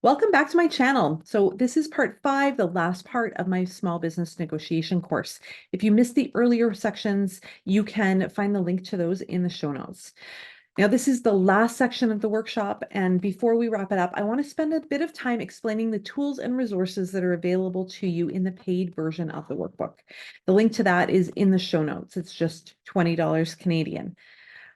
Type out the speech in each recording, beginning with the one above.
Welcome back to my channel. So this is part 5, the last part of my small business negotiation course. If you missed the earlier sections, you can find the link to those in the show notes. Now, this is the last section of the workshop, and before we wrap it up, I want to spend a bit of time explaining the tools and resources that are available to you in the paid version of the workbook. The link to that is in the show notes. It's just $20 Canadian.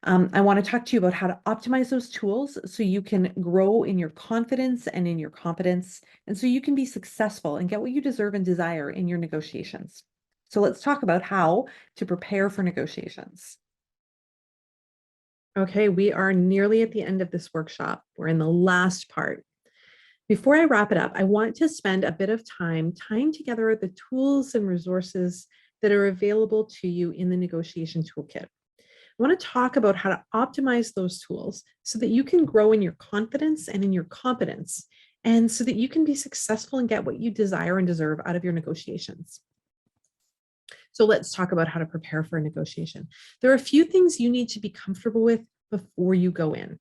I want to talk to you about how to optimize those tools so you can grow in your confidence and in your competence, and so you can be successful and get what you deserve and desire in your negotiations. So let's talk about how to prepare for negotiations. Okay, we are nearly at the end of this workshop. We're in the last part. Before I wrap it up, I want to spend a bit of time tying together the tools and resources that are available to you in the negotiation toolkit. I want to talk about how to optimize those tools so that you can grow in your confidence and in your competence, and so that you can be successful and get what you desire and deserve out of your negotiations. So let's talk about how to prepare for a negotiation. There are a few things you need to be comfortable with before you go in.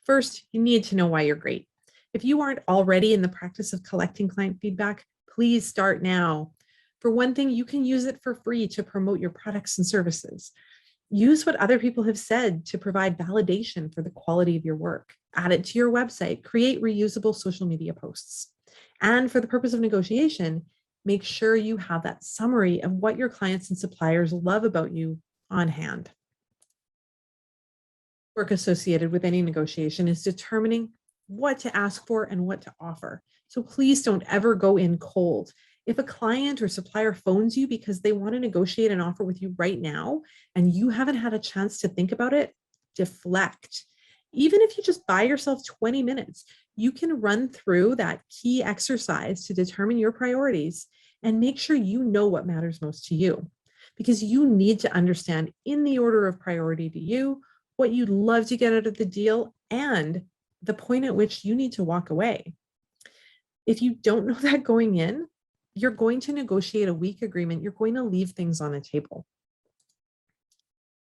First, you need to know why you're great. If you aren't already in the practice of collecting client feedback, please start now. For one thing, you can use it for free to promote your products and services. Use what other people have said to provide validation for the quality of your work. Add it to your website. Create reusable social media posts. And for the purpose of negotiation, make sure you have that summary of what your clients and suppliers love about you on hand. Work associated with any negotiation is determining what to ask for and what to offer. So please don't ever go in cold. If a client or supplier phones you because they want to negotiate an offer with you right now, and you haven't had a chance to think about it, deflect. Even if you just buy yourself 20 minutes, you can run through that key exercise to determine your priorities and make sure you know what matters most to you. Because you need to understand, in the order of priority to you, what you'd love to get out of the deal and the point at which you need to walk away. If you don't know that going in, you're going to negotiate a weak agreement. You're going to leave things on the table.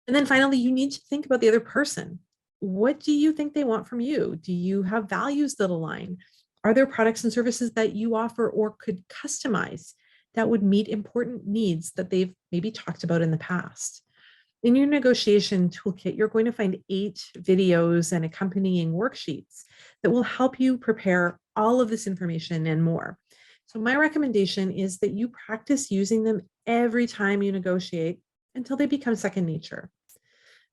And then finally, you need to think about the other person. What do you think they want from you? Do you have values that align? Are there products and services that you offer or could customize that would meet important needs that they've maybe talked about in the past? In your negotiation toolkit, you're going to find 8 videos and accompanying worksheets that will help you prepare all of this information and more. So my recommendation is that you practice using them every time you negotiate until they become second nature.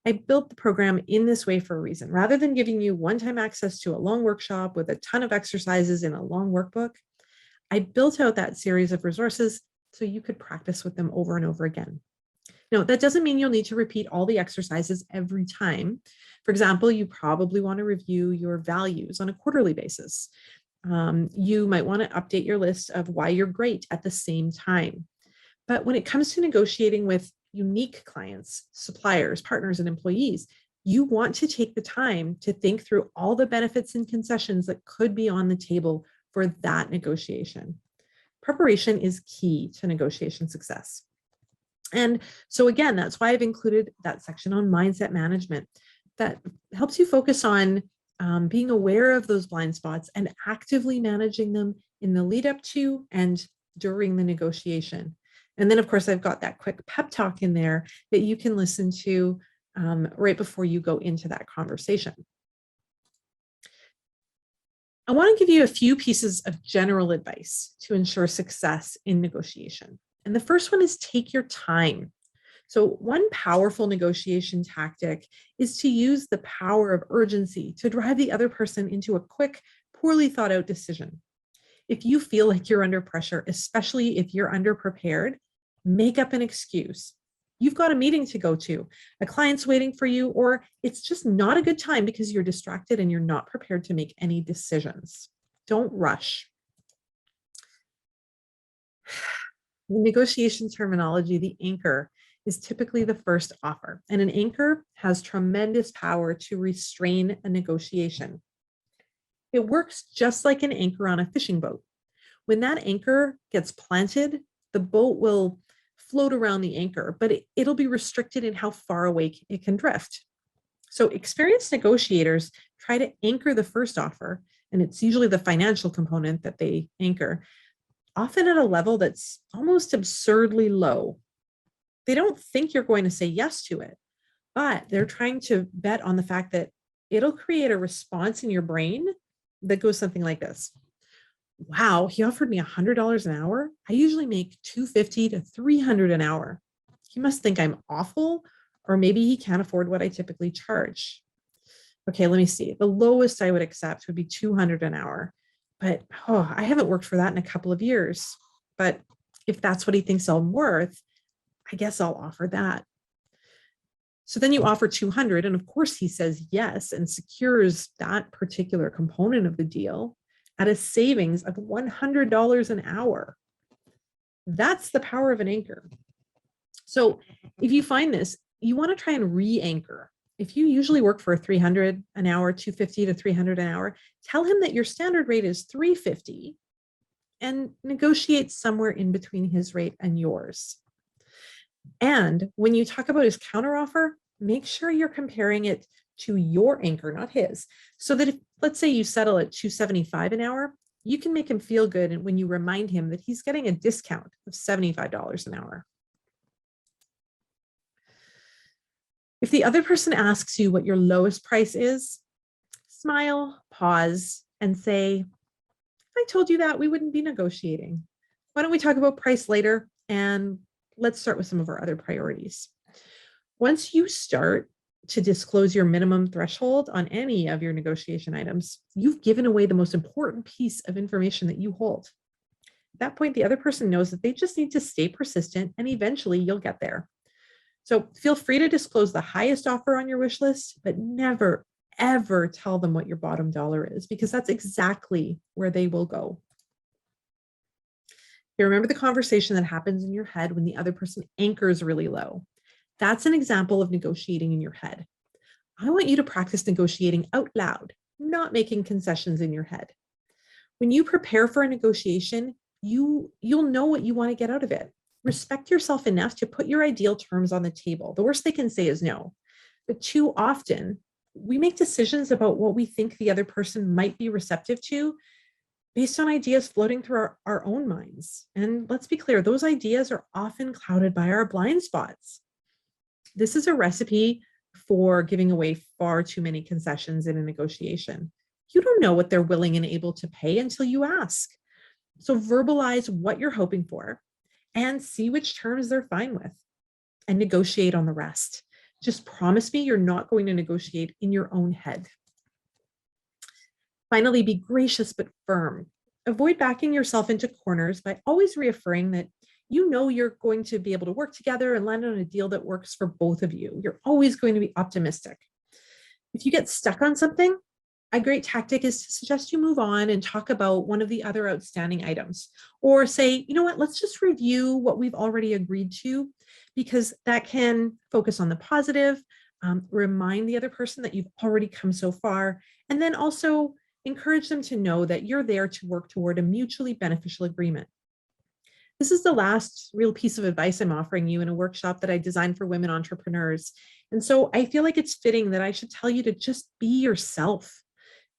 I built the program in this way for a reason. Rather than giving you one-time access to a long workshop with a ton of exercises in a long workbook, I built out that series of resources so you could practice with them over and over again. Now, that doesn't mean you'll need to repeat all the exercises every time. For example, you probably want to review your values on a quarterly basis. You might want to update your list of why you're great at the same time. But when it comes to negotiating with unique clients, suppliers, partners, and employees, you want to take the time to think through all the benefits and concessions that could be on the table for that negotiation. Preparation is key to negotiation success. And so again, that's why I've included that section on mindset management that helps you focus on being aware of those blind spots and actively managing them in the lead up to and during the negotiation. And then, of course, I've got that quick pep talk in there that you can listen to right before you go into that conversation. I want to give you a few pieces of general advice to ensure success in negotiation. And the first one is take your time. So one powerful negotiation tactic is to use the power of urgency to drive the other person into a quick, poorly thought out decision. If you feel like you're under pressure, especially if you're underprepared, make up an excuse. You've got a meeting to go to, a client's waiting for you, or it's just not a good time because you're distracted and you're not prepared to make any decisions. Don't rush. In negotiation terminology, the anchor is typically the first offer, and an anchor has tremendous power to restrain a negotiation. It works just like an anchor on a fishing boat. When that anchor gets planted, the boat will float around the anchor, but it'll be restricted in how far away it can drift. So experienced negotiators try to anchor the first offer and it's usually the financial component that they anchor, often at a level that's almost absurdly low. They don't think you're going to say yes to it, but they're trying to bet on the fact that it'll create a response in your brain that goes something like this. Wow, he offered me $100 an hour. I usually make $250 to $300 an hour. He must think I'm awful, or maybe he can't afford what I typically charge. Okay, let me see. The lowest I would accept would be $200 an hour. But I haven't worked for that in a couple of years. But if that's what he thinks I'm worth, I guess I'll offer that. So then you offer 200, and of course he says yes and secures that particular component of the deal at a savings of $100 an hour. That's the power of an anchor. So if you find this, you want to try and re-anchor. If you usually work for 300 an hour, 250 to 300 an hour, tell him that your standard rate is 350 and negotiate somewhere in between his rate and yours. And when you talk about his counteroffer, make sure you're comparing it to your anchor, not his. So that if, let's say you settle at 275 an hour, you can make him feel good when you remind him that he's getting a discount of $75 an hour. If the other person asks you what your lowest price is, smile, pause, and say, if I told you that, we wouldn't be negotiating. Why don't we talk about price later? And let's start with some of our other priorities. Once you start to disclose your minimum threshold on any of your negotiation items, you've given away the most important piece of information that you hold. At that point, the other person knows that they just need to stay persistent, and eventually you'll get there. So feel free to disclose the highest offer on your wish list, but never, ever tell them what your bottom dollar is, because that's exactly where they will go. You remember the conversation that happens in your head when the other person anchors really low. That's an example of negotiating in your head. I want you to practice negotiating out loud, not making concessions in your head. When you prepare for a negotiation, you'll know what you want to get out of it. Respect yourself enough to put your ideal terms on the table. The worst they can say is no. But too often, we make decisions about what we think the other person might be receptive to based on ideas floating through our own minds. And let's be clear, those ideas are often clouded by our blind spots. This is a recipe for giving away far too many concessions in a negotiation. You don't know what they're willing and able to pay until you ask. So verbalize what you're hoping for and see which terms they're fine with and negotiate on the rest. Just promise me you're not going to negotiate in your own head. Finally, be gracious but firm. Avoid backing yourself into corners by always reaffirming that you know you're going to be able to work together and land on a deal that works for both of you. You're always going to be optimistic. If you get stuck on something, a great tactic is to suggest you move on and talk about one of the other outstanding items, or say, you know what, let's just review what we've already agreed to, because that can focus on the positive, remind the other person that you've already come so far, and then also encourage them to know that you're there to work toward a mutually beneficial agreement. This is the last real piece of advice I'm offering you in a workshop that I designed for women entrepreneurs. And so I feel like it's fitting that I should tell you to just be yourself.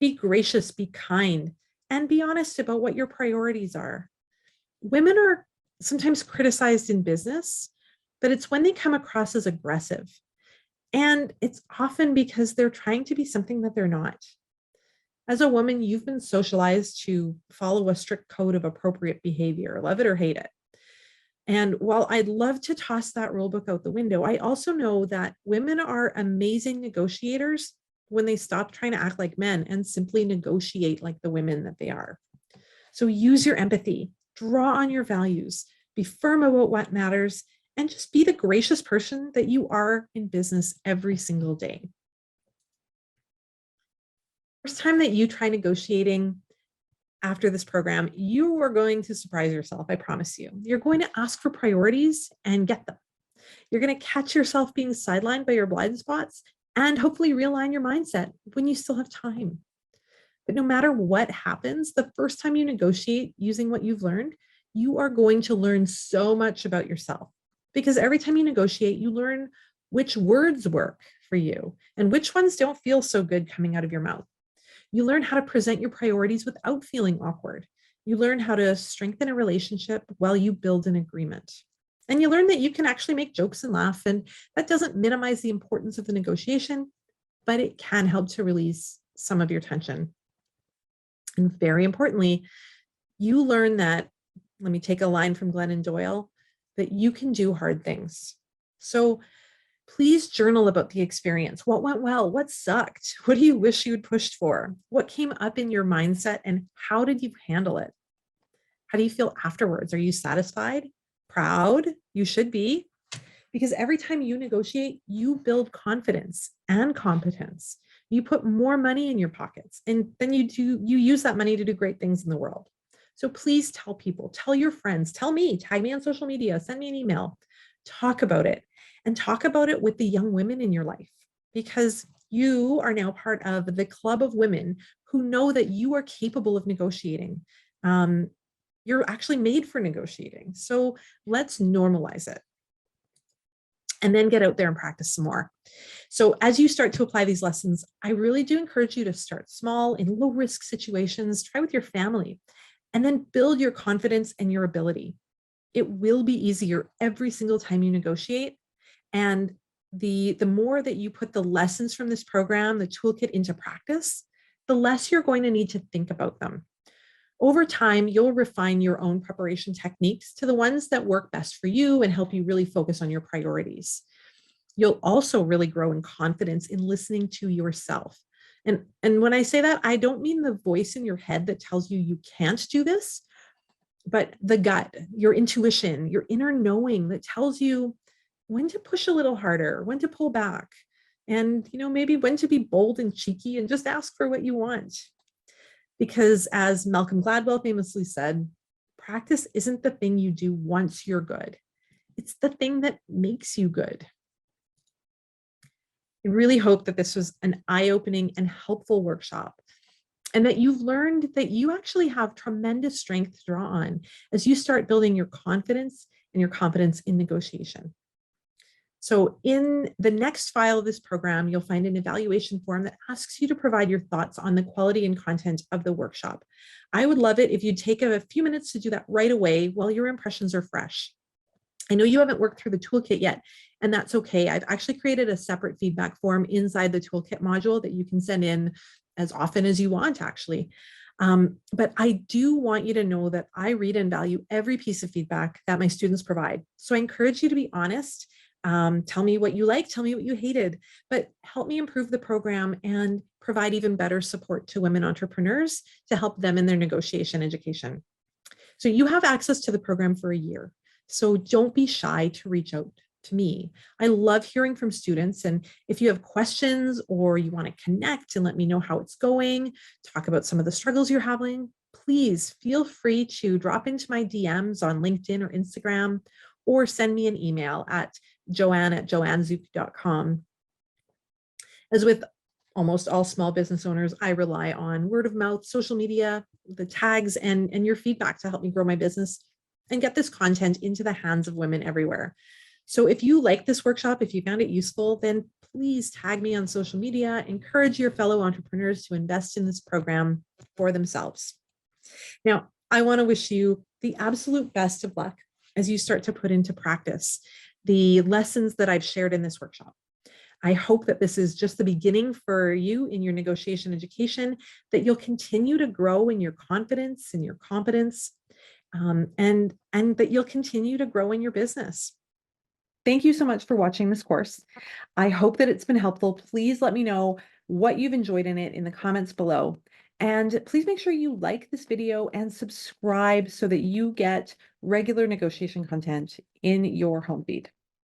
Be gracious, be kind, and be honest about what your priorities are. Women are sometimes criticized in business, but it's when they come across as aggressive. And it's often because they're trying to be something that they're not. As a woman, you've been socialized to follow a strict code of appropriate behavior, love it or hate it. And while I'd love to toss that rule book out the window, I also know that women are amazing negotiators when they stop trying to act like men and simply negotiate like the women that they are. So use your empathy, draw on your values, be firm about what matters, and just be the gracious person that you are in business every single day. First time that you try negotiating after this program, you are going to surprise yourself, I promise you. You're going to ask for priorities and get them. You're going to catch yourself being sidelined by your blind spots and hopefully realign your mindset when you still have time. But no matter what happens, the first time you negotiate using what you've learned, you are going to learn so much about yourself. Because every time you negotiate, you learn which words work for you and which ones don't feel so good coming out of your mouth. You learn how to present your priorities without feeling awkward. You learn how to strengthen a relationship while you build an agreement. And you learn that you can actually make jokes and laugh. And that doesn't minimize the importance of the negotiation, but it can help to release some of your tension. And very importantly, you learn that, let me take a line from Glennon Doyle, that you can do hard things. So please journal about the experience. What went well? What sucked? What do you wish you'd pushed for? What came up in your mindset and how did you handle it? How do you feel afterwards? Are you satisfied? Proud? You should be. Because every time you negotiate, you build confidence and competence. You put more money in your pockets, and then you use that money to do great things in the world. So please tell people, tell your friends, tell me, tag me on social media, send me an email, talk about it, and talk about it with the young women in your life, because you are now part of the club of women who know that you are capable of negotiating. You're actually made for negotiating. So let's normalize it. And then get out there and practice some more. So as you start to apply these lessons, I really do encourage you to start small in low risk situations, try with your family, and then build your confidence and your ability. It will be easier every single time you negotiate. And the more that you put the lessons from this program, the toolkit, into practice, the less you're going to need to think about them. Over time, you'll refine your own preparation techniques to the ones that work best for you and help you really focus on your priorities. You'll also really grow in confidence in listening to yourself. And when I say that, I don't mean the voice in your head that tells you you can't do this, but the gut, your intuition, your inner knowing that tells you when to push a little harder, when to pull back, and maybe when to be bold and cheeky and just ask for what you want. Because as Malcolm Gladwell famously said, practice isn't the thing you do once you're good. It's the thing that makes you good. I really hope that this was an eye-opening and helpful workshop, and that you've learned that you actually have tremendous strength to draw on as you start building your confidence and your competence in negotiation. So in the next file of this program, you'll find an evaluation form that asks you to provide your thoughts on the quality and content of the workshop. I would love it if you'd take a few minutes to do that right away while your impressions are fresh. I know you haven't worked through the toolkit yet, and that's okay. I've actually created a separate feedback form inside the toolkit module that you can send in as often as you want, actually. But I do want you to know that I read and value every piece of feedback that my students provide. So I encourage you to be honest. Tell me what you liked, tell me what you hated, but help me improve the program and provide even better support to women entrepreneurs to help them in their negotiation education. So you have access to the program for a year. So don't be shy to reach out to me. I love hearing from students. And if you have questions or you want to connect and let me know how it's going, talk about some of the struggles you're having, please feel free to drop into my DMs on LinkedIn or Instagram, or send me an email at joanne@joannezook.com. As with almost all small business owners, I rely on word of mouth, social media, the tags, and your feedback to help me grow my business and get this content into the hands of women everywhere. So if you like this workshop, if you found it useful, then please tag me on social media, encourage your fellow entrepreneurs to invest in this program for themselves. Now, I want to wish you the absolute best of luck as you start to put into practice the lessons that I've shared in this workshop. I hope that this is just the beginning for you in your negotiation education, that you'll continue to grow in your confidence and your competence, and that you'll continue to grow in your business. Thank you so much for watching this course. I hope that it's been helpful. Please let me know what you've enjoyed in it in the comments below. And please make sure you like this video and subscribe so that you get regular negotiation content in your home feed.